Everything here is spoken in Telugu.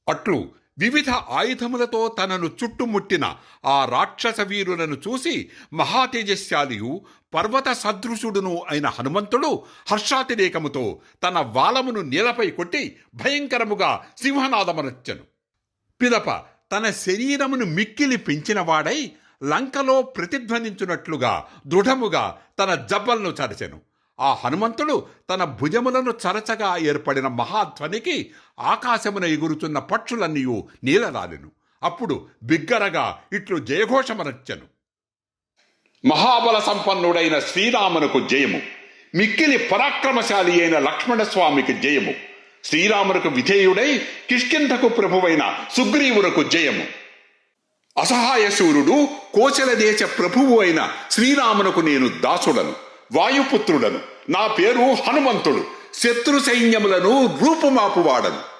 అట్లు వివిధ ఆయుధములతో తనను చుట్టుముట్టిన ఆ రాక్షస వీరులను చూసి మహాతేజశాలియు పర్వత సదృశుడును అయిన హనుమంతుడు హర్షాతిరేకముతో తన వాలమును నేలపై కొట్టి భయంకరముగా సింహనాదమనొచ్చెను. పిదప తన శరీరమును మిక్కిలి పెంచినవాడై లంకలో ప్రతిధ్వనించున్నట్లుగా దృఢముగా తన జబ్బలను చరచెను. ఆ హనుమంతుడు తన భుజములను చరచగా ఏర్పడిన మహాధ్వనికి ఆకాశమున ఎగురుచున్న పక్షులన్నీయు నీలరాలెను. అప్పుడు బిగ్గరగా ఇట్లు జయఘోషమనొచ్చెను. మహాబల సంపన్నుడైన శ్రీరామునకు జయము, మిక్కిలి పరాక్రమశాలి అయిన లక్ష్మణస్వామికి జయము, శ్రీరామునకు విధేయుడై కిష్కింధకు ప్రభువైన సుగ్రీవునకు జయము. అసహాయశూరుడు కోశల దేశ ప్రభువు అయిన శ్రీరామునకు నేను దాసుడను, వాయుపుత్రుడను, నా పేరు హనుమంతుడు, శత్రు సైన్యములను రూపుమాపువాడను.